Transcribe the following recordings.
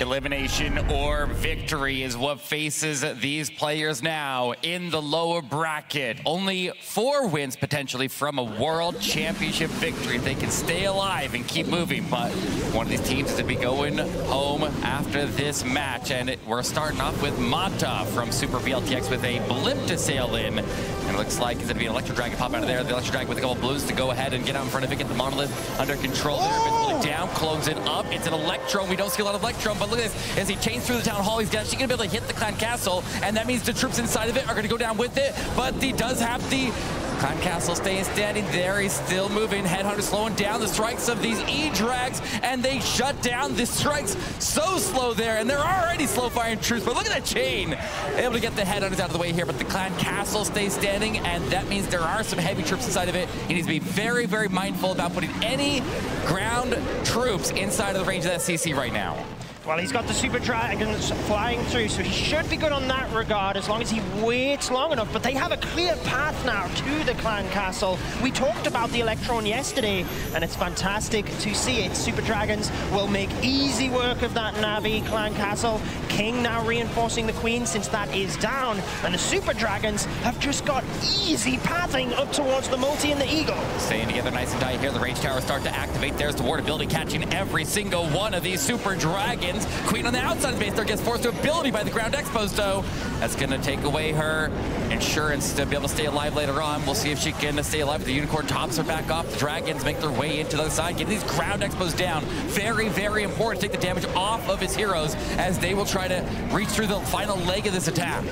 Elimination or victory is what faces these players now in the lower bracket. Only 4 wins potentially from a world championship victory if they can stay alive and keep moving. But one of these teams is to be going home after this match. And we're starting off with Manta from Sup B.L.T.X with a blimp to sail in. And it looks like it's going to be an Electro Dragon pop out of there. The Electro Dragon with a couple of blues to go ahead and get out in front of it, get the Monolith under control. They're down, clones it up. It's an Electro. We don't see a lot of Electro, but look at this. As he chains through the town hall, he's actually going to be able to hit the clan castle, and that means the troops inside of it are going to go down with it, but he does have the clan castle staying standing there. He's still moving. Headhunter slowing down the strikes of these E-Drags, and they shut down the strikes so slow there, and they're already slow firing troops, but look at that chain. Able to get the Headhunters out of the way here, but the clan castle stays standing, and that means there are some heavy troops inside of it. He needs to be very, very mindful about putting any ground troops inside of the range of that CC right now. Well, he's got the Super Dragons flying through, so he should be good on that regard as long as he waits long enough. But they have a clear path now to the clan castle. We talked about the Electron yesterday, and it's fantastic to see it. Super Dragons will make easy work of that NAVI clan castle. King now reinforcing the Queen since that is down, and the Super Dragons have just got easy pathing up towards the Multi and the Eagle. Staying together nice and tight here. The range towers start to activate. There's the ward ability catching every single one of these Super Dragons. Queen on the outside of the base there gets forced to ability by the ground expos though. That's going to take away her insurance to be able to stay alive later on. We'll see if she can stay alive. The Unicorn tops her back off. The Dragons make their way into the other side, getting these ground expos down. Very, very important to take the damage off of his heroes as they will try to reach through the final leg of this attack.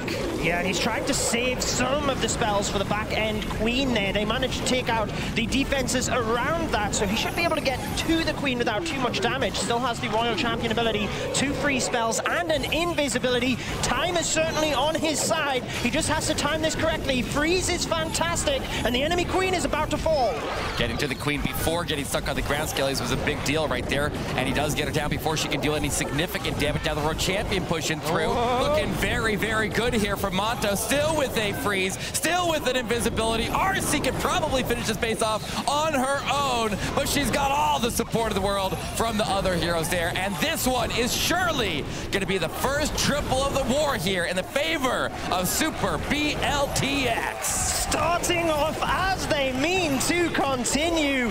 Yeah, and he's trying to save some of the spells for the back-end Queen there. They managed to take out the defenses around that, so he should be able to get to the Queen without too much damage. Still has the Royal Champion ability, 2 free spells and an invisibility. Time is certainly on his side. He just has to time this correctly. Freeze is fantastic, and the enemy Queen is about to fall. Getting to the Queen before getting stuck on the ground skellies was a big deal right there, and he does get her down before she can deal any significant damage. Now the World Champion pushing through. Looking very, very good here from Monto. Still with a freeze, still with an invisibility. RC could probably finish this base off on her own, but she's got all the support of the world from the other heroes there, and this one is surely going to be the first triple of the war here in the favor of Sup B.L.T.X. Starting off as they mean to continue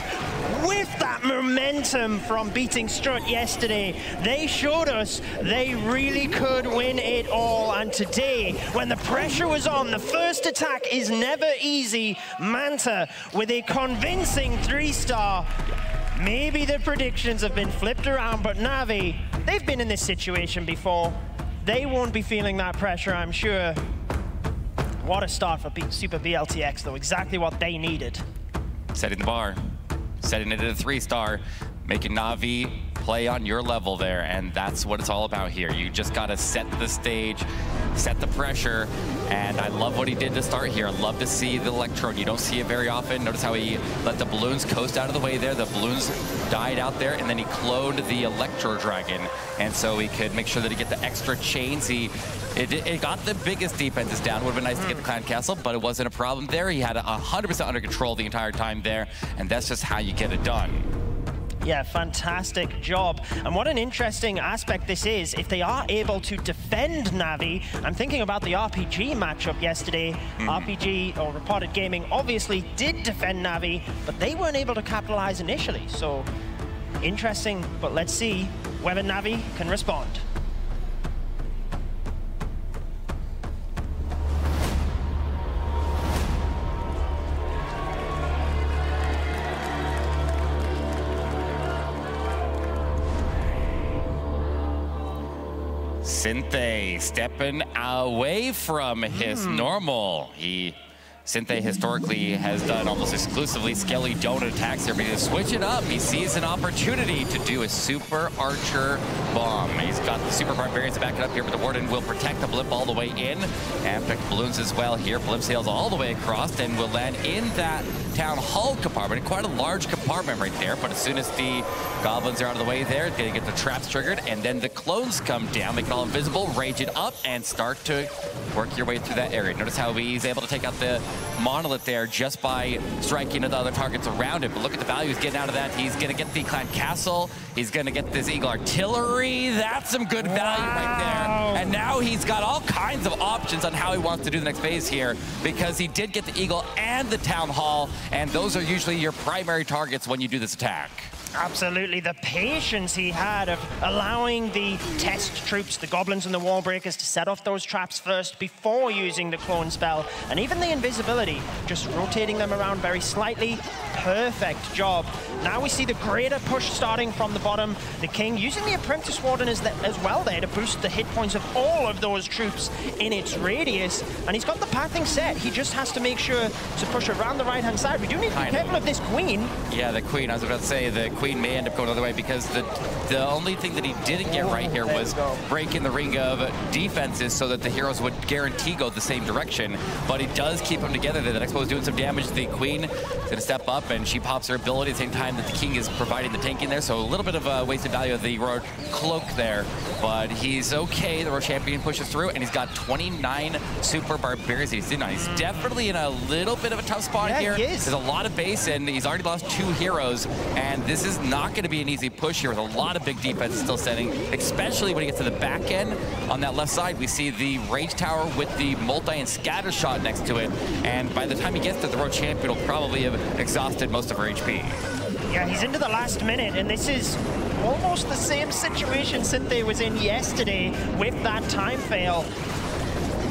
with that momentum from beating Strut yesterday. They showed us they really could win it all, and today, when the pressure was on, the first attack is never easy. Manta with a convincing 3-star. Maybe the predictions have been flipped around, but Navi, they've been in this situation before. They won't be feeling that pressure, I'm sure. What a start for Sup B.L.T.X, though. Exactly what they needed. Setting the bar, setting it at a 3-star, making Navi play on your level there, and that's what it's all about here. You just got to set the stage, set the pressure, and I love what he did to start here. I love to see the Electron. You don't see it very often. Notice how he let the balloons coast out of the way there. The balloons died out there, and then he cloned the Electro Dragon, and so he could make sure that he get the extra chains. It got the biggest defenses down. Would have been nice to get the clan castle, but it wasn't a problem there. He had it 100% under control the entire time there, and that's just how you get it done. Yeah, fantastic job. And what an interesting aspect this is, if they are able to defend Navi. I'm thinking about the RPG matchup yesterday. RPG, or Reported Gaming, obviously did defend Navi, but they weren't able to capitalize initially. So, interesting, but let's see whether Navi can respond. Sinthe stepping away from his normal. Sinthe historically has done almost exclusively Skelly Donut attacks here, but he to switch it up. He sees an opportunity to do a Super Archer Bomb. He's got the Super Barbarians to back it up here, but the Warden will protect the blimp all the way in, and protect the balloons as well here. Blimp sails all the way across and will land in that Town Hall compartment. Quite a large compartment right there, but as soon as the goblins are out of the way there, it's gonna get the traps triggered, and then the clones come down, make it all invisible, rage it up, and start to work your way through that area. Notice how he's able to take out the Monolith there just by striking at the other targets around him. But look at the value he's getting out of that. He's going to get the Clan Castle. He's going to get this Eagle Artillery. That's some good value right there. And now he's got all kinds of options on how he wants to do the next phase here, because he did get the Eagle and the Town Hall, and those are usually your primary targets when you do this attack. Absolutely, the patience he had of allowing the test troops, the goblins and the wall breakers, to set off those traps first before using the clone spell, and even the invisibility, just rotating them around very slightly. Perfect job. Now we see the greater push starting from the bottom. The King using the Apprentice Warden as well there to boost the hit points of all of those troops in its radius, and he's got the pathing set. He just has to make sure to push around the right-hand side. We do need to be careful of this Queen. Yeah, the Queen, I was about to say, the Queen may end up going the other way, because the only thing that he didn't get right here was breaking the ring of defenses so that the heroes would guarantee go the same direction, but he does keep them together there. The Expo is doing some damage. The Queen is going to step up, and she pops her ability at the same time that the King is providing the tanking there, so a little bit of a wasted value of the Royal Cloak there, but he's okay. The Royal Champion pushes through, and he's got 29 Super Barbarians. He's definitely in a little bit of a tough spot here. He is. There's a lot of base, and he's already lost 2 heroes, and this is not going to be an easy push here with a lot of big defense still setting, especially when he gets to the back end. On that left side, we see the Rage Tower with the multi and scatter shot next to it, and by the time he gets to the Royal Champion, will probably have exhausted most of her HP. Yeah, he's into the last minute, and this is almost the same situation Synthé was in yesterday with that time fail.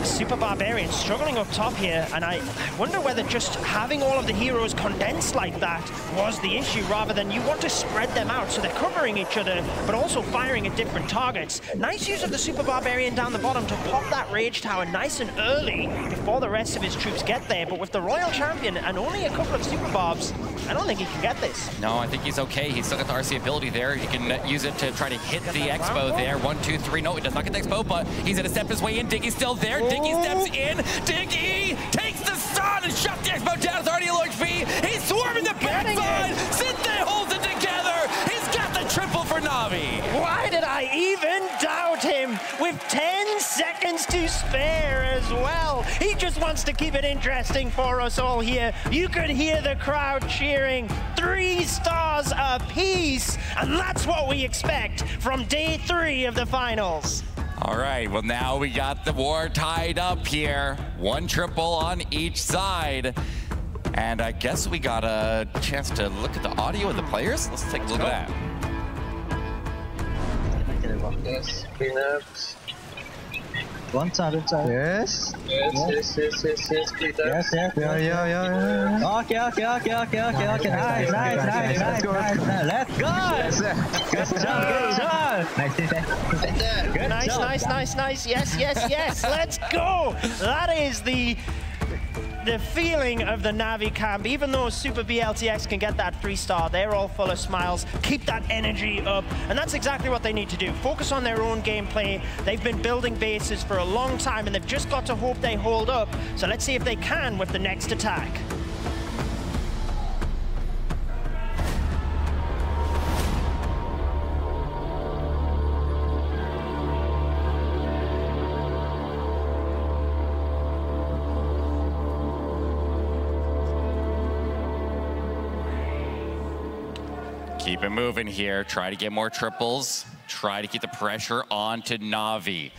Super Barbarian struggling up top here, and I wonder whether just having all of the heroes condensed like that was the issue, rather than you want to spread them out so they're covering each other but also firing at different targets. Nice use of the Super Barbarian down the bottom to pop that Rage Tower nice and early before the rest of his troops get there, but with the Royal Champion and only a couple of Super Barbs, I don't think he can get this. No, I think he's okay. He's still got the RC ability there. He can use it to try to hit the Expo there. 1, 2, 3. No, he does not get the Expo, but he's going to step his way in. Diggy's still there. Diggy steps in. Diggy takes the stun and shuts the Expo down. It's already a low HP. He's swarming the backside. Synthé holds it together. He's got the triple for NAVI. Why did I even doubt him? With 10 seconds to spare as well. He just wants to keep it interesting for us all here. You could hear the crowd cheering. 3 stars apiece. And that's what we expect from day 3 of the finals. All right, well, now we got the war tied up here. 1 triple on each side. And I guess we got a chance to look at the audio of the players. Let's take a look at that. Yes, cleanups. One side. Yes. Yes, cleanups. Yes. Yeah. Okay. Nice. Let's go. Good job. Nice. Yes. Let's go. That is the feeling of the NAVI camp. Even though Sup B.L.T.X can get that 3-star, they're all full of smiles. Keep that energy up, and that's exactly what they need to do. Focus on their own gameplay. They've been building bases for a long time, and they've just got to hope they hold up. So let's see if they can with the next attack. Keep it moving here. Try to get more triples. Try to keep the pressure on to NAVI.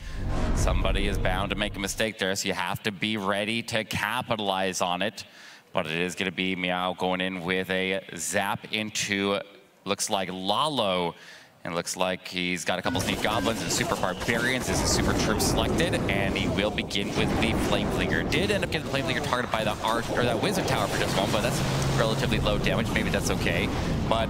Somebody is bound to make a mistake there, so you have to be ready to capitalize on it. But it is going to be Meow going in with a zap into, looks like Lalo. And it looks like he's got a couple sneak goblins and Super Barbarians. This is super troop selected, and he will begin with the Flame Flinger. Did end up getting the Flame Flinger targeted by the that Wizard Tower for just one, but that's relatively low damage. Maybe that's okay. But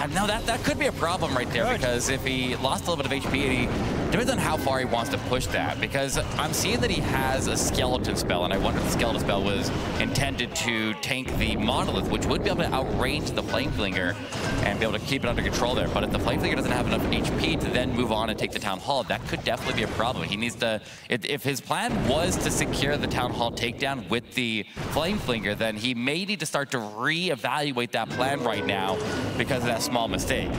no, that could be a problem right there, because if he lost a little bit of HP, it depends on how far he wants to push that. Because I'm seeing that he has a skeleton spell, and I wonder if the skeleton spell was intended to tank the Monolith, which would be able to outrange the Flame Flinger and be able to keep it under control there. But if the Flame Flinger doesn't have enough HP to then move on and take the Town Hall, that could definitely be a problem. He needs to, if his plan was to secure the Town Hall takedown with the Flame Flinger, then he may need to start to reevaluate that plan right now because of that small mistake.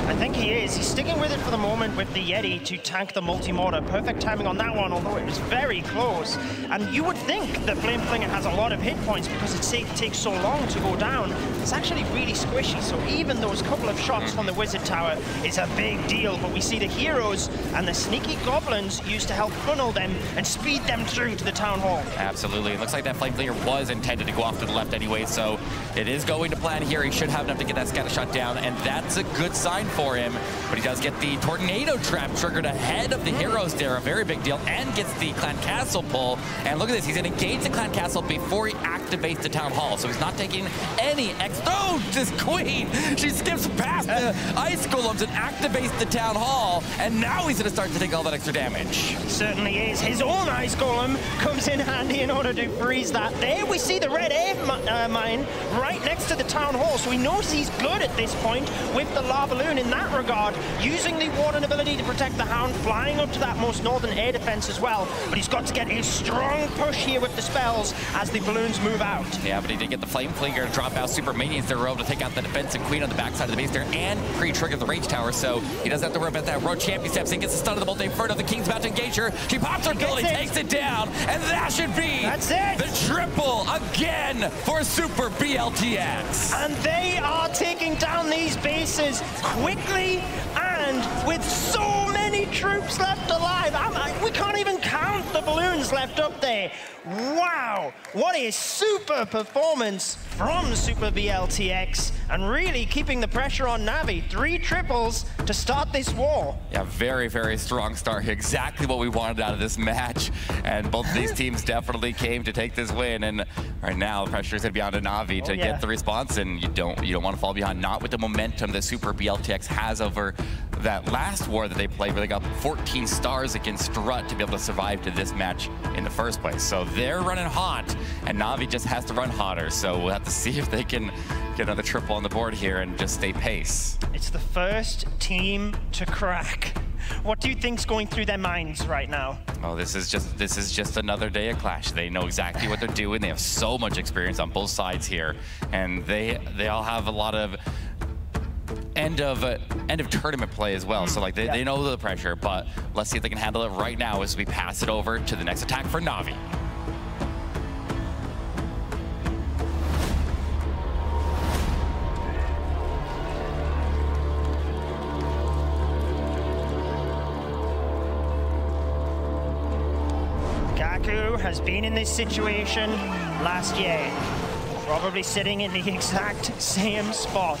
I think he is. He's sticking with it for the moment with the Yeti to tank the multi-mortar. Perfect timing on that one, although it was very close. And you would think that Flame Flinger has a lot of hit points because it takes so long to go down. It's actually really squishy, so even those couple of shots from the Wizard Tower is a big deal. But we see the heroes and the sneaky goblins used to help funnel them and speed them through to the Town Hall. Absolutely. It looks like that Flame Flinger was intended to go off to the left anyway, so it is going to plan here. He should have enough to get that scatter shot down, and that's a good sign for him. But he does get the Tornado Trap triggered ahead of the heroes there, a very big deal, and gets the Clan Castle pull. And look at this, he's going to engage the Clan Castle before he activates the Town Hall, so he's not taking any Oh, this Queen! She skips past the Ice Golems and activates the Town Hall, and now he's going to start to take all that extra damage. Certainly is. His own Ice Golem comes in handy in order to freeze that. There we see the red air mine right next to the Town Hall, so he knows he's good at this point with the lava balloon in that regard, using the Warden ability to protect the Hound, flying up to that most northern air defense as well. But he's got to get a strong push here with the spells as the balloons move out. Yeah, but he did get the Flame Flinger to drop out Super Minions that were able to take out the defensive Queen on the backside of the base there and pre-trigger the Rage Tower, so he doesn't have to worry about that. World Champion steps in, gets the stun of the Bolt Inferno. The King's about to engage her. She pops her ability, takes it down, and that should be the triple again for Super B.L.T.X. And they are taking down these bases quickly and with so many troops left alive. We can't even count the balloons left up there. Wow, what a super performance from Sup B.L.T.X. and really keeping the pressure on NAVI. 3 triples to start this war. Yeah, very, very strong start here. Exactly what we wanted out of this match. And both of these teams definitely came to take this win. And right now, the pressure is going to be on to NAVI to get the response. And you don't want to fall behind, not with the momentum that Sup B.L.T.X. has over that last war that they played, where they got 14 stars against Strut to be able to survive to this match in the first place. So they're running hot, and NAVI just has to run hotter. So we'll have to see if they can get another triple on the board here and just stay pace. It's the first team to crack. What do you think's going through their minds right now? Oh, this is just another day of Clash. They know exactly what they're doing. They have so much experience on both sides here, and they all have a lot of end of tournament play as well. So like they know the pressure, but let's see if they can handle it right now as we pass it over to the next attack for NAVI. Gaku has been in this situation last year. Probably sitting in the exact same spot,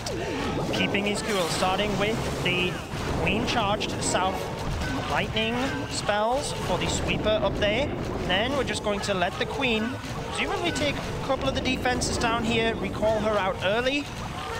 keeping his cool, starting with the Queen charge to the south, lightning spells for the sweeper up there. And then we're just going to let the Queen presumably take a couple of the defenses down here, recall her out early.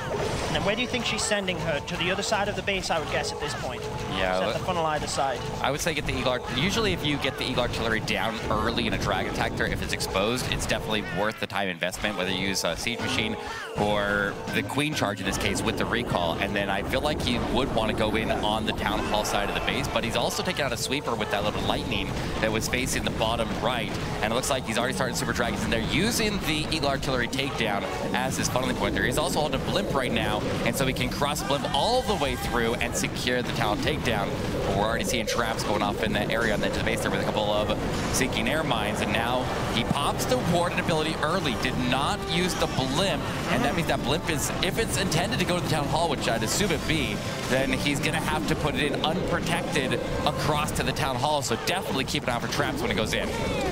And then where do you think she's sending her? To the other side of the base, I would guess, at this point. Yeah. Set the funnel either side. I would say get the Eagle. Usually if you get the Eagle Artillery down early in a Dragon attack there, if it's exposed, it's definitely worth the time investment, whether you use a Siege Machine or the Queen Charge in this case with the recall. And then I feel like he would want to go in on the Town Hall side of the base, but he's also taking out a Sweeper with that little lightning that was facing the bottom right. And it looks like he's already starting Super Dragons in there, using the Eagle Artillery takedown as his funneling point there. He's also holding a Blimp right now, and so he can cross Blimp all the way through and secure the Town takedown. But we're already seeing traps going off in that area on the edge of the base there with a couple of sinking air mines, and now he pops the Warden ability early, did not use the Blimp, and that means that Blimp is, if it's intended to go to the Town Hall, which I'd assume it be, then he's gonna have to put it in unprotected across to the Town Hall, so definitely keep an eye out for traps when it goes in.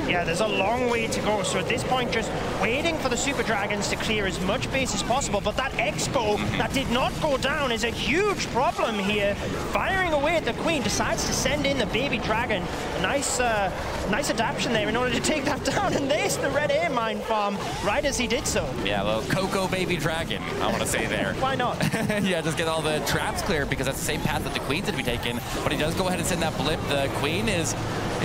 Yeah, there's a long way to go, so at this point just waiting for the Super Dragons to clear as much base as possible, but that Expo that did not go down is a huge problem here. Firing away at the Queen, decides to send in the Baby Dragon. A nice adaptation there in order to take that down, and there's the red air mine farm right as he did so. Yeah, well, Coco Baby Dragon, I want to say there. Why not? Yeah, just get all the traps clear, because that's the same path that the Queen's going to be taking, but he does go ahead and send that Blip. The Queen is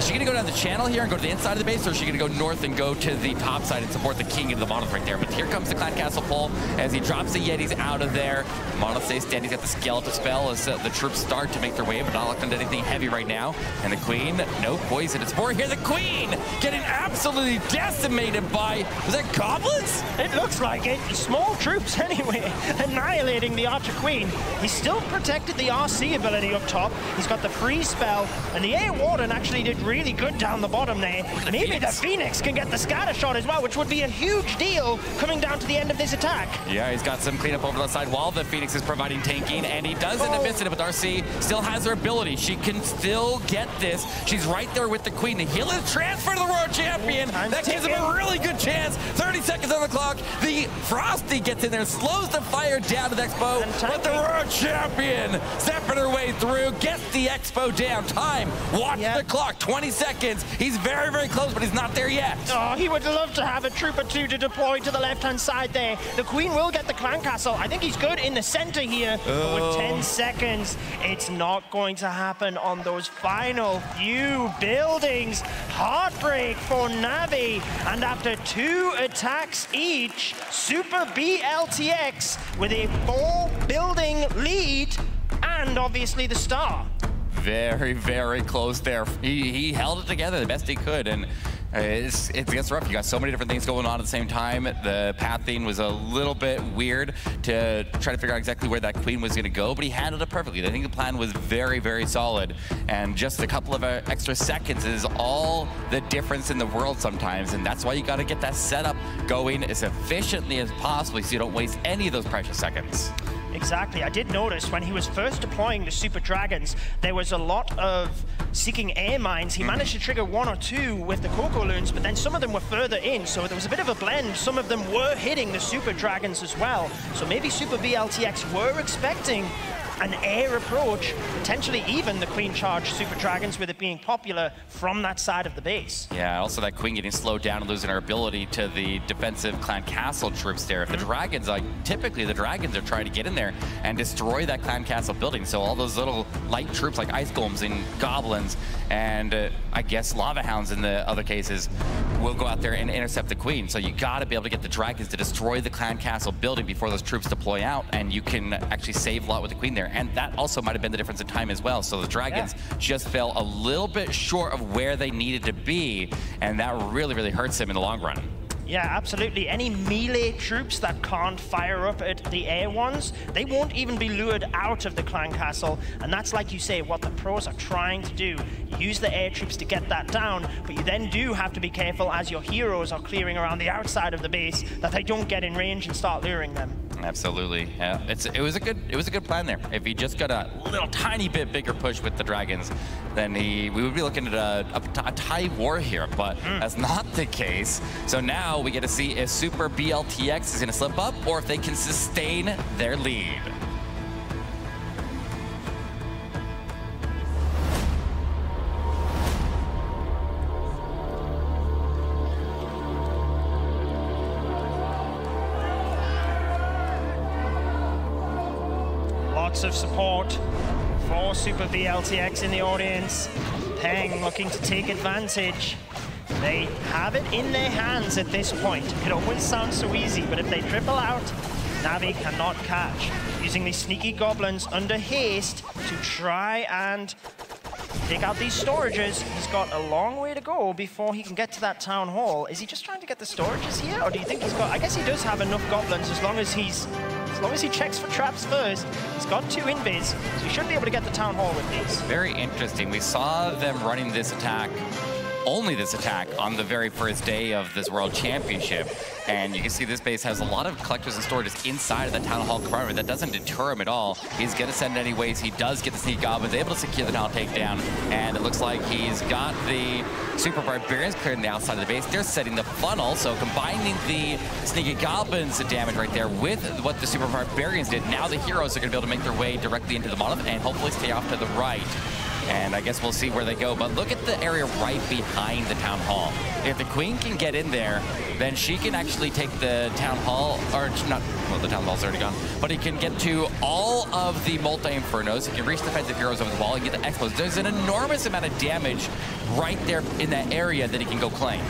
Is she going to go down the channel here and go to the inside of the base, or is she going to go north and go to the top side and support the king into the Monolith right there? But here comes the Clan Castle pull as he drops the Yetis out of there. Monolith stays standing. He's got the skeleton spell as the troops start to make their way, but not locked onto anything heavy right now. And the Queen, no poison. It's more here. The Queen getting absolutely decimated by, was that goblins? It looks like it. Small troops anyway, annihilating the Archer Queen. He's still protected the RC ability up top. He's got the freeze spell, and the Air Warden actually did really good down the bottom there. Maybe the Phoenix can get the scatter shot as well, which would be a huge deal coming down to the end of this attack. Yeah, he's got some cleanup over the side while the Phoenix is providing tanking, and he does end up missing it, but RC still has her ability. She can still get this. She's right there with the Queen. The heal is transferred to the World Champion. That gives him a really good chance. 30 seconds on the clock. The Frosty gets in there, slows the fire down to the Expo, but the World Champion zapping her way through, gets the Expo down. Time, watch the clock, 20 seconds. He's very, very close, but he's not there yet. Oh, he would love to have a Trooper 2 to deploy to the left-hand side there. The Queen will get the Clan Castle. I think he's good in the center here, but with 10 seconds, it's not going to happen on those final few buildings. Heartbreak for NAVI, and after 2 attacks each, Sup B.L.T.X with a 4-building lead, and obviously the star. Very, very close there. He held it together the best he could, and it gets rough. You got so many different things going on at the same time. The pathing was a little bit weird to try to figure out exactly where that Queen was going to go, but he handled it perfectly. I think the plan was very, very solid, and just a couple of extra seconds is all the difference in the world sometimes, and that's why you got to get that setup going as efficiently as possible so you don't waste any of those precious seconds. Exactly. I did notice when he was first deploying the Super Dragons, there was a lot of seeking air mines. He managed to trigger 1 or 2 with the Coco Loons, but then some of them were further in, so there was a bit of a blend. Some of them were hitting the Super Dragons as well. So maybe Sup B.L.T.X were expecting an air approach, potentially even the Queen charge Super Dragons, with it being popular from that side of the base. Yeah, also that Queen getting slowed down and losing her ability to the defensive Clan Castle troops there. If the Dragons, typically the Dragons are trying to get in there and destroy that Clan Castle building. So all those little light troops like Ice Golems and Goblins and I guess Lava Hounds in the other cases will go out there and intercept the Queen. So you gotta be able to get the Dragons to destroy the Clan Castle building before those troops deploy out, and you can actually save a lot with the Queen there. And that also might have been the difference in time as well. So the Dragons just fell a little bit short of where they needed to be, and that really, really hurts him in the long run. Yeah, absolutely. Any melee troops that can't fire up at the air ones, they won't even be lured out of the Clan Castle. And that's, like you say, what the pros are trying to do. Use the air troops to get that down, but you then do have to be careful as your heroes are clearing around the outside of the base that they don't get in range and start luring them. Absolutely. Yeah, it was a good plan there. If he just got a little tiny bit bigger push with the Dragons, then we would be looking at a tie war here, but that's not the case. So now we get to see if Sup B.L.T.X is going to slip up or if they can sustain their lead. Lots of support for Sup B.L.T.X in the audience. Peng looking to take advantage. They have it in their hands at this point. It always sounds so easy, but if they dribble out, NAVI cannot catch. Using these sneaky goblins under haste to try and take out these storages. He's got a long way to go before he can get to that town hall. Is he just trying to get the storages here, or do you think he's got? I guess he does have enough goblins as long as he checks for traps first. He's got 2 invis, so he should be able to get the town hall with these. Very interesting. We saw them running this attack, only this attack, on the very first day of this World Championship. And you can see this base has a lot of collectors and storages inside of the Town Hall compartment. That doesn't deter him at all. He's going to send it anyways. He does get the Sneak Goblins, able to secure the Town takedown. And it looks like he's got the Super Barbarians cleared on the outside of the base. They're setting the funnel, so combining the Sneaky Goblins damage right there with what the Super Barbarians did, now the heroes are going to be able to make their way directly into the Monolith and hopefully stay off to the right. And I guess we'll see where they go. But look at the area right behind the Town Hall. If the Queen can get in there, then she can actually take the Town Hall, or not, well, the Town Hall's already gone, but he can get to all of the multi-infernos. He can reach defensive heroes over the wall and get the expos. There's an enormous amount of damage right there in that area that he can go claim.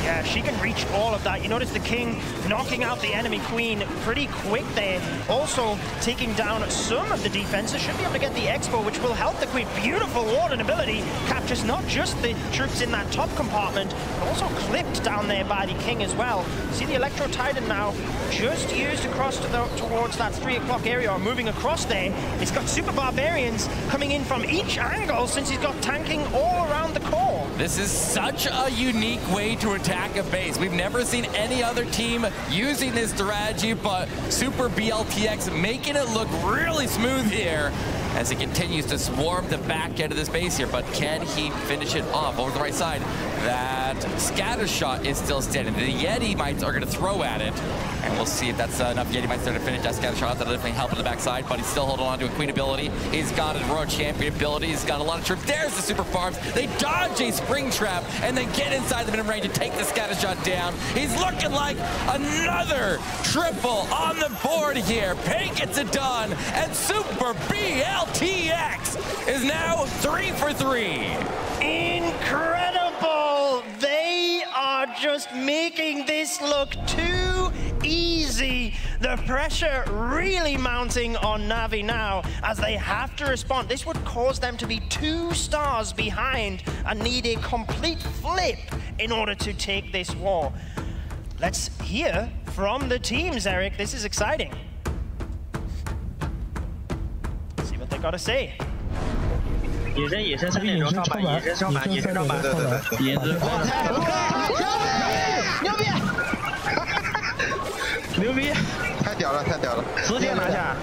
Yeah, she can reach all of that. You notice the King knocking out the enemy Queen pretty quick there. Also taking down some of the defenses. Should be able to get the Expo, which will help the Queen. Beautiful warden ability. Captures not just the troops in that top compartment, but also clipped down there by the King as well. See the Electro Titan now just used across towards that 3 o'clock area, or moving across there. He's got Super Barbarians coming in from each angle since he's got tanking all around the core. This is such a unique way to attack a base. We've never seen any other team using this strategy, but Super B.L.T.X making it look really smooth here as he continues to swarm the back end of this base here. But can he finish it off over the right side? That scatter shot is still standing. The Yeti Mites are going to throw at it, and we'll see if that's enough Yeti Mites there to finish that scatter shot. That'll definitely help on the backside, but he's still holding on to a Queen ability. He's got a Royal Champion ability. He's got a lot of troops. There's the Super Farms. They dodge a Spring Trap and then get inside the minimum range and take the scatter shot down. He's looking like another triple on the board here. Payne gets it done, and Super B.L.T.X is now 3 for 3. Incredible! They are just making this look too easy. The pressure really mounting on NAVI now as they have to respond. This would cause them to be 2 stars behind and need a complete flip in order to take this war. Let's hear from the teams, Eric. This is exciting. See what they got to say. 野生3点钟跳板，野生跳板，野生跳板，对，野子。牛逼！太屌了，太屌了！直接拿下。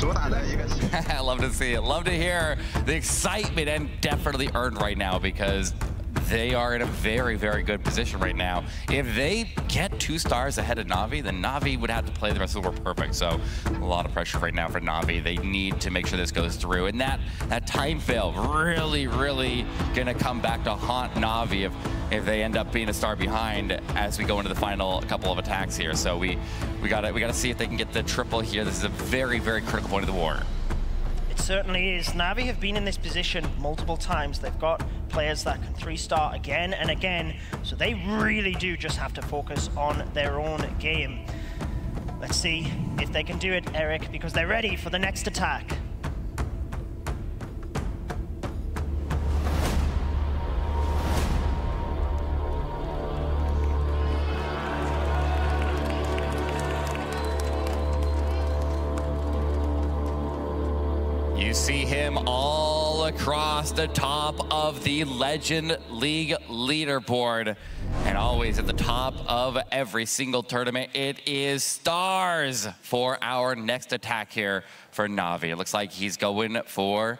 主打的一个。I love to see it. Love to hear the excitement, and definitely earned right now because they are in a very, very good position right now. If they get 2 stars ahead of NAVI, then NAVI would have to play the rest of the war perfect. So a lot of pressure right now for NAVI. They need to make sure this goes through. And that time fail really, really gonna come back to haunt NAVI if they end up being a star behind as we go into the final couple of attacks here. So we gotta see if they can get the triple here. This is a very, very critical point of the war. It certainly is. NAVI have been in this position multiple times. They've got players that can 3-star again and again, so they really do just have to focus on their own game. Let's see if they can do it, Eric, because they're ready for the next attack. You see him all across the top of the Legend League leaderboard. And always at the top of every single tournament, it is stars for our next attack here for NAVI. It looks like he's going for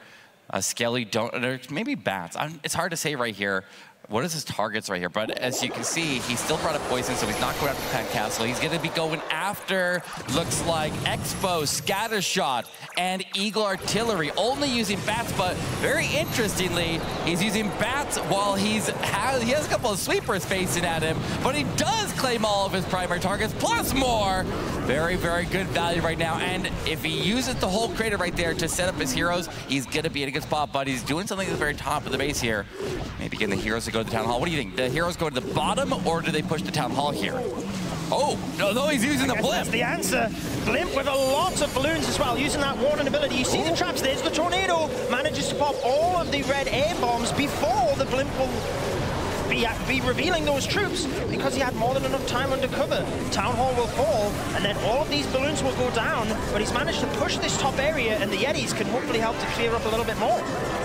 a Skelly Donut, maybe Bats. It's hard to say right here. What is his targets right here? But as you can see, he still brought up poison, so he's not going after Pet Castle. He's going to be going after, looks like, Expo, Scattershot, and Eagle Artillery, only using bats, but very interestingly, he's using bats while he has a couple of sweepers facing at him, but he does claim all of his primary targets, plus more. Very, very good value right now, and if he uses the whole crater right there to set up his heroes, he's going to be in a good spot, but he's doing something at the very top of the base here. Maybe getting the heroes to go to the Town Hall. What do you think? The heroes go to the bottom, or do they push the Town Hall here? Oh, no, he's using the blimp. That's the answer. Blimp with a lot of balloons as well, using that warden ability. You see the traps, there's the tornado. Manages to pop all of the red air bombs before the blimp will be revealing those troops because he had more than enough time under cover. Town Hall will fall, and then all of these balloons will go down, but he's managed to push this top area, and the Yetis can hopefully help to clear up a little bit more.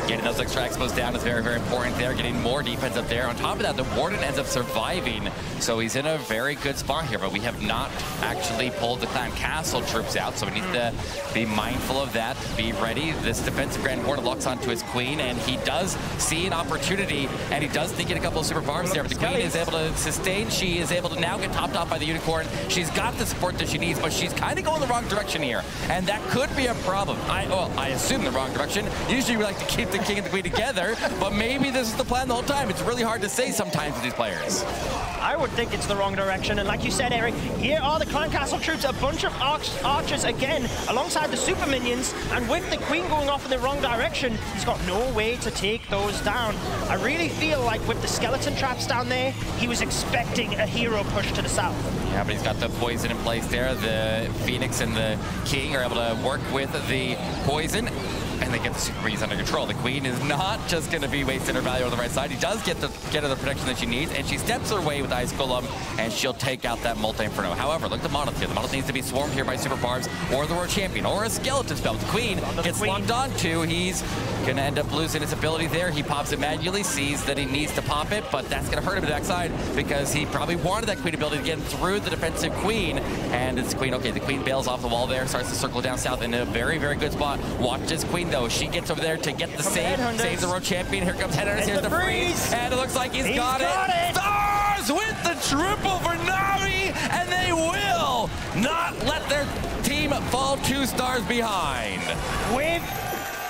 Getting those extra expos down is very, very important there. Getting more defense up there. On top of that, the Warden ends up surviving, so he's in a very good spot here, but we have not actually pulled the Clan Castle troops out, so we need to be mindful of that, be ready. This defensive Grand Warden locks onto his Queen, and he does see an opportunity, and he does think in a couple of super barbs there, but the Queen is able to sustain. She is able to now get topped off by the Unicorn. She's got the support that she needs, but she's kind of going the wrong direction here, and that could be a problem. I assume the wrong direction. Usually we like to keep the King and the Queen together, but maybe this is the plan the whole time. It's really hard to say sometimes with these players. I would think it's the wrong direction, and like you said, Eric, here are the Clan Castle troops, a bunch of archers again, alongside the super minions, and with the Queen going off in the wrong direction, he's got no way to take those down. I really feel like with the skeleton traps down there, he was expecting a hero push to the south. Yeah, but he's got the poison in place there. The Phoenix and the King are able to work with the poison, and they get the super minions under control. The Queen is not just going to be wasting her value on the right side. He does get her the protection that she needs, and she steps her way with Ice Golem, and she'll take out that Multi-Inferno. However, look at the Monolith here. The Monolith needs to be swarmed here by Super Barbs, or the World Champion, or a Skeleton Spell. The Queen gets locked onto. He's going to end up losing his ability there. He pops it manually, sees that he needs to pop it, but that's going to hurt him to the backside because he probably wanted that Queen ability to get him through the defensive Queen, and it's Queen. Okay, the Queen bails off the wall there, starts to circle down south in a very, very good spot. Watch this Queen, though. She gets over there to get the save, saves the World Champion. Here comes Headhunters, here's the freeze, and it looks like he's got it. Stars with the triple for NAVI, and they will not let their team fall 2 stars behind. With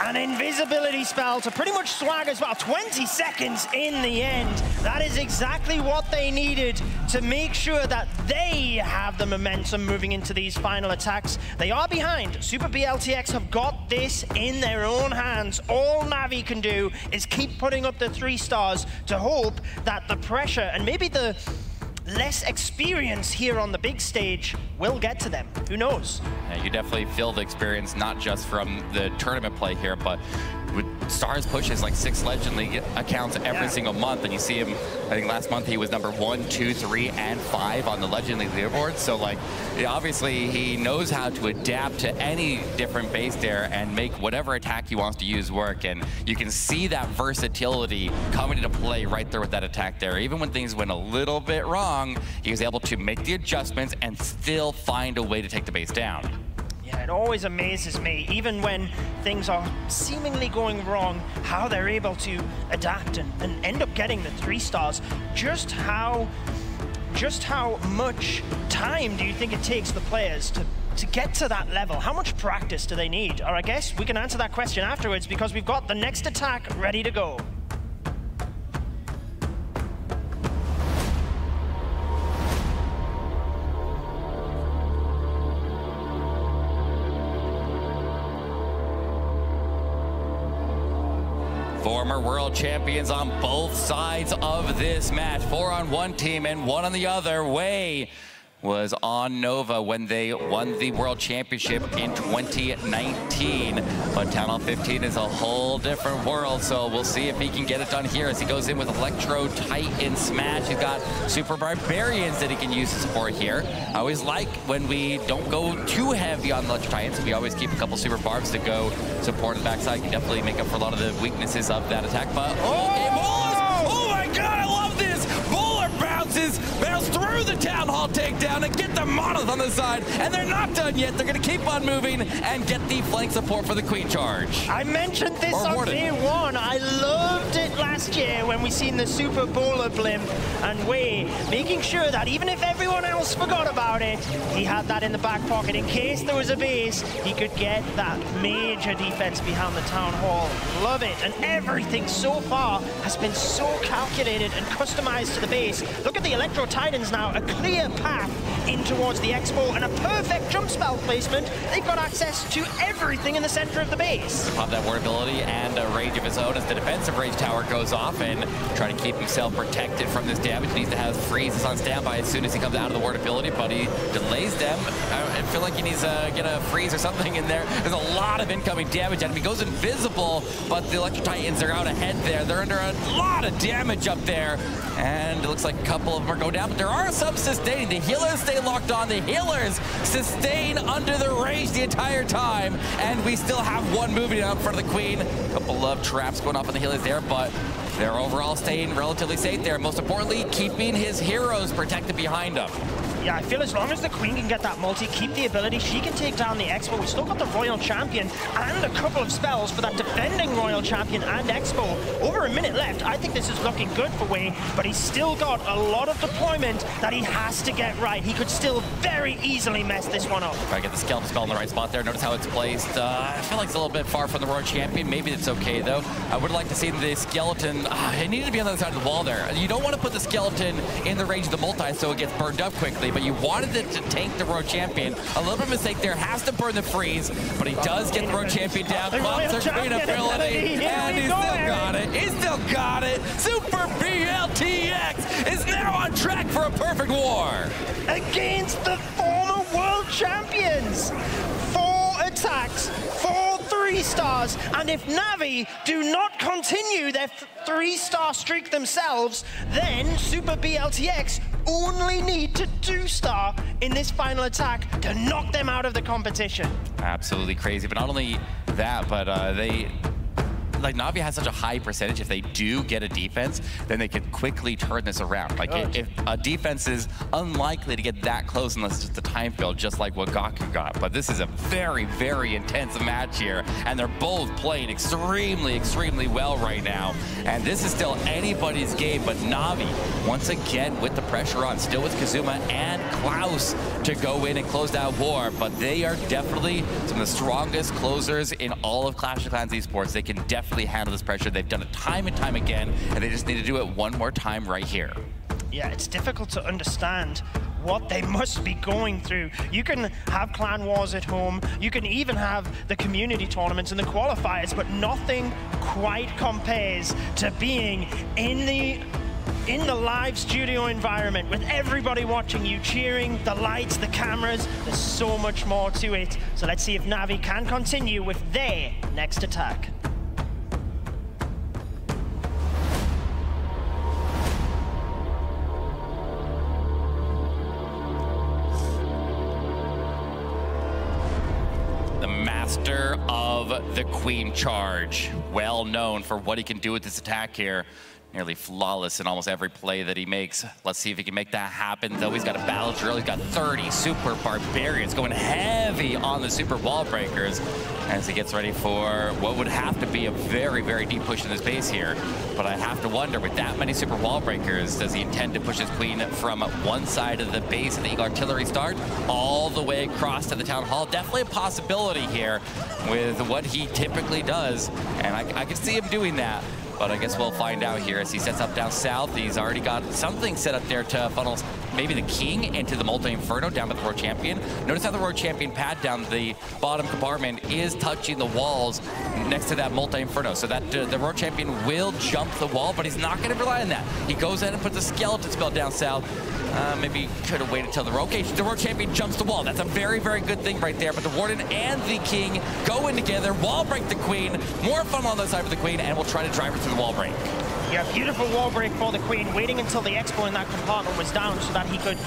an invisibility spell to pretty much swag as well. 20 seconds in the end. That is exactly what they needed to make sure that they have the momentum moving into these final attacks. They are behind. Sup B.L.T.X have got this in their own hands. All NAVI can do is keep putting up the 3 stars to hope that the pressure and maybe the less experience here on the big stage will get to them. Who knows? Yeah, you definitely feel the experience, not just from the tournament play here, but with Stars pushes like 6 Legend League accounts every single month, and you see him, I think last month he was number 1, 2, 3, and 5 on the Legend League leaderboard. So like, obviously he knows how to adapt to any different base there and make whatever attack he wants to use work, and you can see that versatility coming into play right there with that attack there. Even when things went a little bit wrong, he was able to make the adjustments and still find a way to take the base down. It always amazes me, even when things are seemingly going wrong, how they're able to adapt and end up getting the 3 stars. Just how much time do you think it takes the players to get to that level? How much practice do they need? Or I guess we can answer that question afterwards, because we've got the next attack ready to go. Former world champions on both sides of this match. 4 on one team and 1 on the other. Wei was on Nova when they won the World Championship in 2019. But Town Hall 15 is a whole different world, so we'll see if he can get it done here as he goes in with Electro Titan Smash. He's got Super Barbarians that he can use to support here. I always like when we don't go too heavy on Electro Titans. We always keep a couple Super Barbs to go support the backside. You can definitely make up for a lot of the weaknesses of that attack. But oh my god, I love this! Bowler bounces through the Town Hall takedown and get the Monolith on the side, and they're not done yet. They're going to keep on moving and get the flank support for the Queen charge. I mentioned this on day 1. I loved it last year when we seen the Super Bowler blimp, and Wei making sure that even if everyone else forgot about it, he had that in the back pocket. In case there was a base, he could get that major defense behind the Town Hall. Love it. And everything so far has been so calculated and customized to the base. Look at the Electro Titans now, a clear path in towards the Expo and a perfect jump spell placement. They've got access to everything in the center of the base. Pop that ward ability and a range of his own as the defensive range tower goes goes off and try to keep himself protected from this damage. He needs to have freezes on standby as soon as he comes out of the ward ability, but he delays them. I feel like he needs to get a freeze or something in there. There's a lot of incoming damage at him. He goes invisible, but the Electro Titans are out ahead there. They're under a lot of damage up there, and it looks like a couple of them are going down, but there are some sustaining. The healers stay locked on. The healers sustain under the rage the entire time, and we still have one moving up for the Queen. A couple of traps going off on the healers there, but they're overall staying relatively safe there. Most importantly, keeping his heroes protected behind him. Yeah, I feel as long as the Queen can get that multi, keep the ability, she can take down the Expo. We've still got the Royal Champion and a couple of spells for that defending Royal Champion and Expo. Over a minute left. I think this is looking good for Wei, but he's still got a lot of deployment that he has to get right. He could still very easily mess this one up. Try to get the skeleton spell in the right spot there. Notice how it's placed. I feel like it's a little bit far from the Royal Champion. Maybe it's okay, though. I would like to see the skeleton. It needed to be on the other side of the wall there. You don't want to put the skeleton in the range of the multi so it gets burned up quickly, but you wanted it to tank the Royal Champion. A little bit of mistake there. Has to burn the freeze, but he does get the Royal Champion down. Pops the Queen ability, and he still got it. He still got it. Super B.L.T.X is now on track for a perfect war. Against the former world champions. 4 attacks, 4 3-stars, and if NAVI do not continue their 3-star streak themselves, then Super B.L.T.X only need to 2-star in this final attack to knock them out of the competition. Absolutely crazy, but not only that, but like NAVI has such a high percentage. If they do get a defense, then they could quickly turn this around. Like if a defense is unlikely to get that close unless it's just a time fill, just like what Gaku got. But this is a very, very intense match here, and they're both playing extremely, extremely well right now. And this is still anybody's game, but NAVI, once again, with the pressure on, still with Kazuma and Klaus to go in and close that war. But they are definitely some of the strongest closers in all of Clash of Clans esports. They can definitely handle this pressure. They've done it time and time again, and they just need to do it one more time right here. Yeah, it's difficult to understand what they must be going through. You can have clan wars at home, you can even have the community tournaments and the qualifiers, but nothing quite compares to being in the live studio environment with everybody watching you, cheering, the lights, the cameras. There's so much more to it. So let's see if NAVI can continue with their next attack. Master of the Queen Charge, well known for what he can do with this attack here. Nearly flawless in almost every play that he makes. Let's see if he can make that happen, though. He's got a battle drill. He's got 30 super barbarians going heavy on the super wall breakers as he gets ready for what would have to be a very, very deep push in this base here. But I have to wonder, with that many super wall breakers, does he intend to push his Queen from one side of the base of the Eagle Artillery start all the way across to the Town Hall? Definitely a possibility here with what he typically does, and I can see him doing that. But I guess we'll find out here as he sets up down south. He's already got something set up there to funnel maybe the King into the Multi-Inferno down by the Royal Champion. Notice how the Royal Champion pad down the bottom compartment is touching the walls next to that Multi-Inferno. So that the Royal Champion will jump the wall, but he's not going to rely on that. He goes in and puts a skeleton spell down south. Maybe could have waited till the Royal Champion jumps the wall. That's a very, very good thing right there. But the Warden and the King go in together, wall break the Queen, more fun on the side for the Queen, and we'll try to drive her through the wall break. Yeah, beautiful wall break for the Queen, waiting until the Expo in that compartment was down so that he could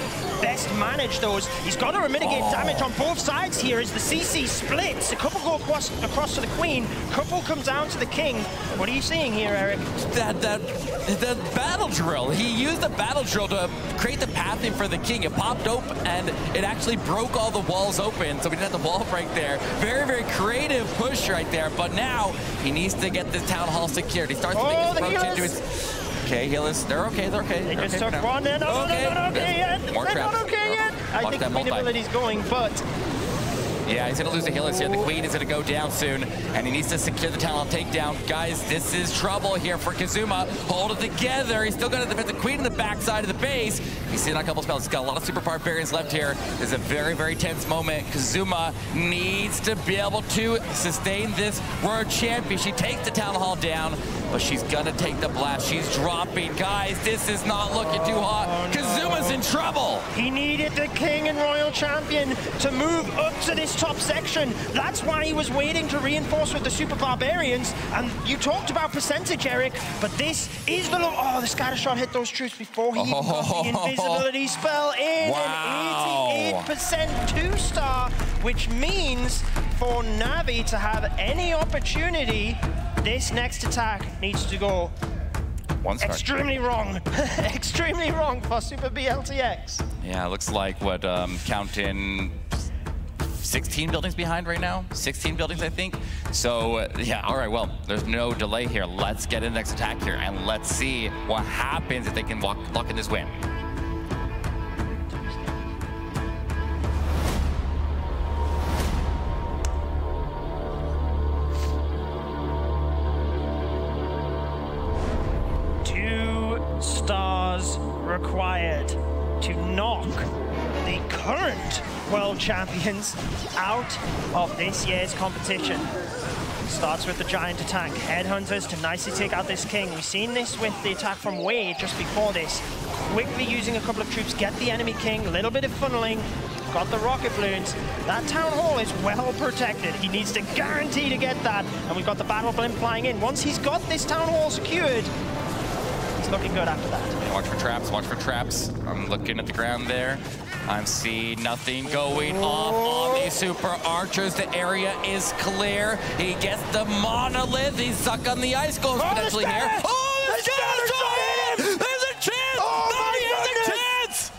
best manage those. He's got to mitigate damage on both sides here as the CC splits. A couple go across to the Queen, a couple come down to the King. What are you seeing here, Eric? The battle drill. He used the battle drill to create the pathing for the King. It popped open and it actually broke all the walls open, so we didn't have the wall break there. Very, very creative push right there, but now he needs to get this Town Hall secured. He starts to make his approach into his... Okay, healers, they're okay, they're okay. They just took one, they're not okay yet. More traps. They're not okay yet. I think Queen ability's going, but... Yeah, he's going to lose the healers here. The Queen is going to go down soon, and he needs to secure the Town Hall takedown. Guys, this is trouble here for Kazuma. Hold it together. He's still got to defend the Queen in the backside of the base. He's seen a couple spells. He's got a lot of super barbarians left here. This is a very, very tense moment. Kazuma needs to be able to sustain this World Champion. She takes the Town Hall down, but but she's gonna take the blast. She's dropping. Guys, this is not looking too hot. Kazuma's in trouble. He needed the King and Royal Champion to move up to this top section. That's why he was waiting to reinforce with the Super Barbarians. And you talked about percentage, Eric, but this is the the scatter shot hit those troops before he even got the invisibility spell in. Wow. An 88% 2-star, which means for NAVI to have any opportunity, this next attack needs to go extremely wrong. Extremely wrong for Sup B.L.T.X. Yeah, it looks like what, counting 16 buildings behind right now? 16 buildings, I think. So, yeah, all right, well, there's no delay here. Let's get in the next attack here, and let's see what happens if they can lock in this win. Stars required to knock the current world champions out of this year's competition. Starts with the giant attack. Headhunters to nicely take out this king. We've seen this with the attack from Wade just before this. Quickly using a couple of troops, get the enemy king, a little bit of funneling. Got the rocket balloons. That town hall is well protected. He needs to guarantee to get that. And we've got the battle blimp flying in. Once he's got this town hall secured, looking good after that. Yeah, watch for traps, watch for traps. I'm looking at the ground there. I'm seeing nothing going off on these super archers. The area is clear. He gets the monolith. He's stuck on the ice golems potentially here. Oh, the scatter's on him! There's a chance! Oh, my goodness!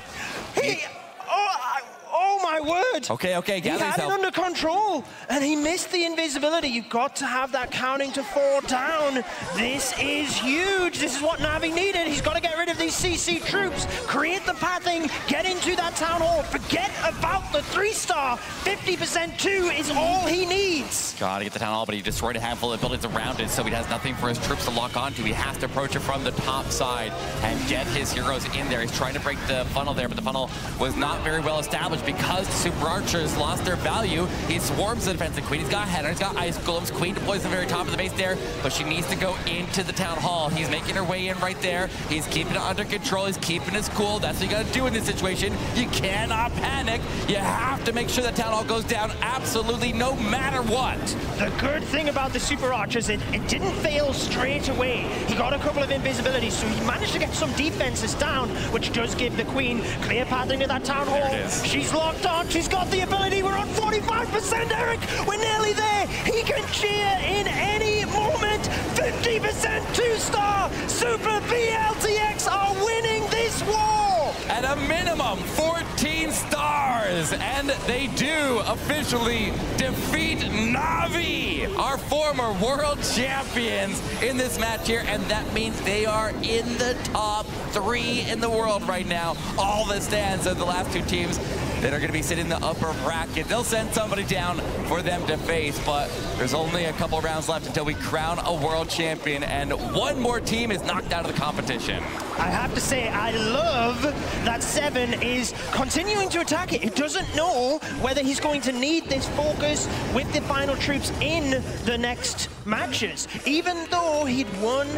Oh my word! Okay, he had it under control, and he missed the invisibility. You've got to have that counting to 4 down. This is huge. This is what NAVI needed. He's got to get rid of these CC troops, create the pathing, get into that town hall. Forget about the 3-star. 50% 2 is all he needs. Gotta get the town hall, but he destroyed a handful of buildings around it, so he has nothing for his troops to lock onto. He has to approach it from the top side and get his heroes in there. He's trying to break the funnel there, but the funnel was not very well established because the super archers lost their value. He swarms the defensive queen. He's got header, he's got ice golems. Queen deploys the very top of the base there, but she needs to go into the town hall. He's making her way in right there. He's keeping it under control. He's keeping his cool. That's what you gotta do in this situation. You cannot panic. You have to make sure that town hall goes down absolutely no matter what. The good thing about the super archers, it didn't fail straight away. He got a couple of invisibilities, so he managed to get some defenses down, which does give the queen clear pathing to that town hall. She's locked on. She's got the ability. We're on 45%, Eric. We're nearly there. He can cheer in any moment. 50% 2-star. Sup B.L.T.X are winning this war. At a minimum, 14 stars. And they do officially defeat NAVI, our former world champions, in this match here. And that means they are in the top 3 in the world right now. All that stands are the last 2 teams that are going to be sitting in the upper bracket. They'll send somebody down for them to face, but there's only a couple rounds left until we crown a world champion, and one more team is knocked out of the competition. I have to say, I love that Seven is continuing to attack it. He doesn't know whether he's going to need this focus with the final troops in the next matches. Even though he'd won,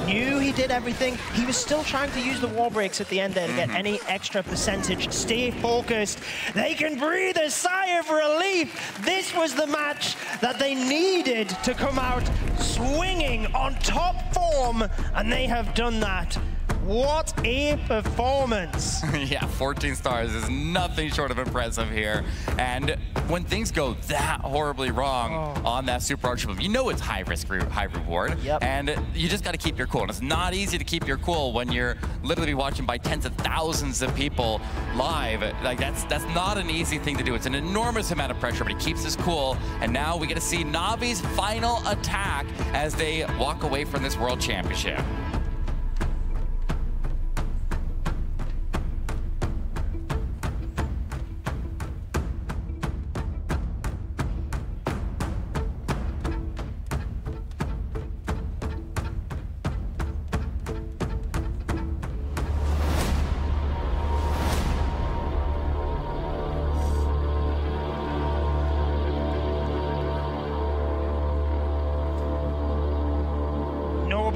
knew he did everything, he was still trying to use the wall breaks at the end there to get any extra percentage. Stay focused. They can breathe a sigh of relief. This was the match that they needed to come out swinging on top form, and they have done that. What a performance. Yeah, 14 stars is nothing short of impressive here. And when things go that horribly wrong on that super archer move, you know it's high risk, high reward. And you just got to keep your cool. And it's not easy to keep your cool when you're literally watching by tens of thousands of people live. Like that's not an easy thing to do. It's an enormous amount of pressure, but he keeps his cool. And now we get to see NAVI's final attack as they walk away from this world championship.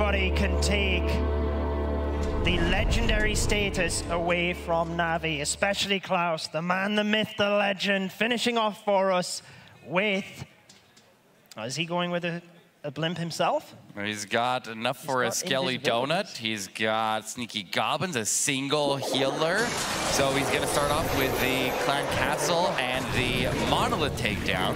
Nobody can take the legendary status away from Navi, especially Klaus, the man, the myth, the legend, finishing off for us with... is he going with a blimp himself? He's got enough for a Skelly Donut. He's got Sneaky Goblins, a single healer. So he's going to start off with the Clan Castle and the Monolith takedown.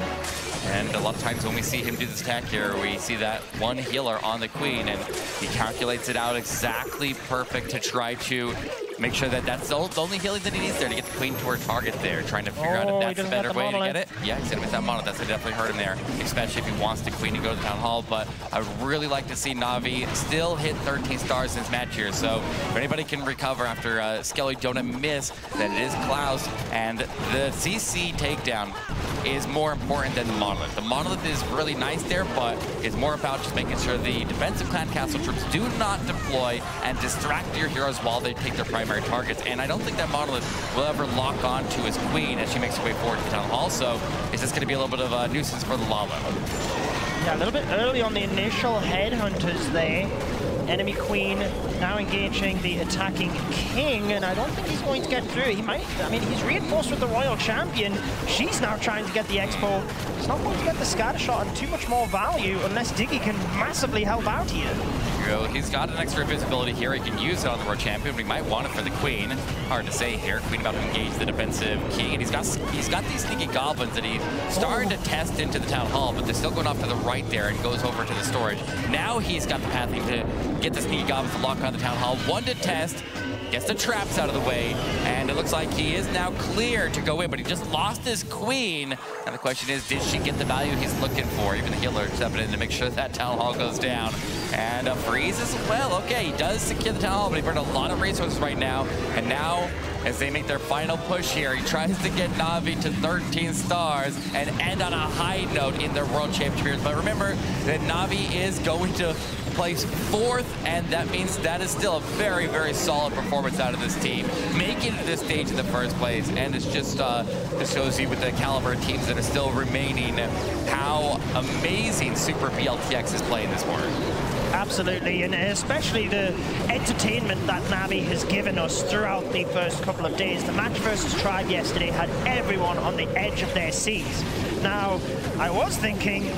And a lot of times when we see him do this attack here, we see that one healer on the Queen, and he calculates it out exactly perfect to try to make sure that that's the only healing that he needs there to get the Queen to her target there, trying to figure out if that's the better way to get it. Yeah, he's gonna miss that Monolith. That's definitely hurt him there, especially if he wants the Queen to go to the Town Hall. But I would really like to see Navi still hit 13 stars in this match here. So if anybody can recover after Skelly Donut miss, then it is Klaus. And the CC takedown is more important than the Monolith. The Monolith is really nice there, but it's more about just making sure the defensive Clan Castle troops do not deploy and distract your heroes while they take their primary targets. And I don't think that Monolith will ever lock on to his Queen as she makes her way forward to the Town Hall. So is this going to be a little bit of a nuisance for the Lava? Yeah, a little bit early on the initial headhunters there. Enemy Queen now engaging the attacking King, and I don't think he's going to get through. He might, I mean, he's reinforced with the Royal Champion. She's now trying to get the Expo. He's not going to get the scatter shot and too much more value unless Diggy can massively help out here. He's got an extra visibility here. He can use it on the Royal Champion, but he might want it for the Queen. Hard to say here. Queen about to engage the defensive King, and he's got these Sneaky Goblins that he's starting to test into the Town Hall, but they're still going off to the right there and goes over to the storage. Now he's got the pathing to get the Sneaky Goblins to lock on the Town Hall. One to test, gets the traps out of the way, and it looks like he is now clear to go in, but he just lost his Queen. And the question is, did she get the value he's looking for? Even the healer stepping in to make sure that Town Hall goes down. And a freeze as well. Okay, he does secure the Town Hall, but he burned a lot of resources right now. And now, as they make their final push here, he tries to get Navi to 13 stars and end on a high note in their World Championships. But remember that Navi is going to place 4th, and that means that is still a very, very solid performance out of this team. Making it to this stage in the first place, and it's just this shows you with the caliber of teams that are still remaining how amazing Super B.L.T.X is playing this sport. Absolutely, and especially the entertainment that Navi has given us throughout the first couple of days. The match versus Tribe yesterday had everyone on the edge of their seats. Now, I was thinking,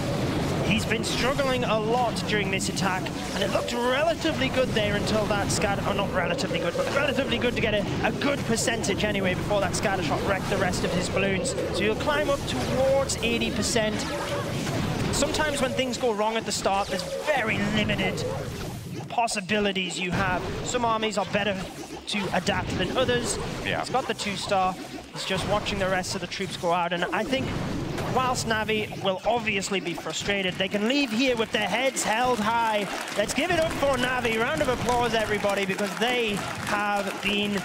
he's been struggling a lot during this attack, and it looked relatively good there until that scatter, or not relatively good, but relatively good to get a good percentage anyway before that scatter shot wrecked the rest of his balloons. So you'll climb up towards 80%. Sometimes when things go wrong at the start, there's very limited possibilities you have. Some armies are better to adapt than others. Yeah. He's got the 2-star. He's just watching the rest of the troops go out, and I think whilst Navi will obviously be frustrated, they can leave here with their heads held high. Let's give it up for Navi. Round of applause, everybody, because they have been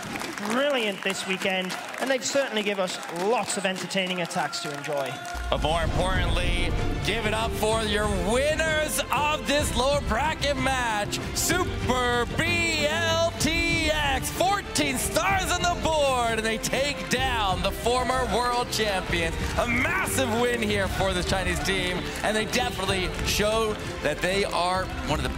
brilliant this weekend, and they've certainly given us lots of entertaining attacks to enjoy. But more importantly, give it up for your winners of this lower bracket match, Super B.L.T.X. 14 stars on the board, and they take down the former world champions. A massive win here for this Chinese team, and they definitely showed that they are one of the best.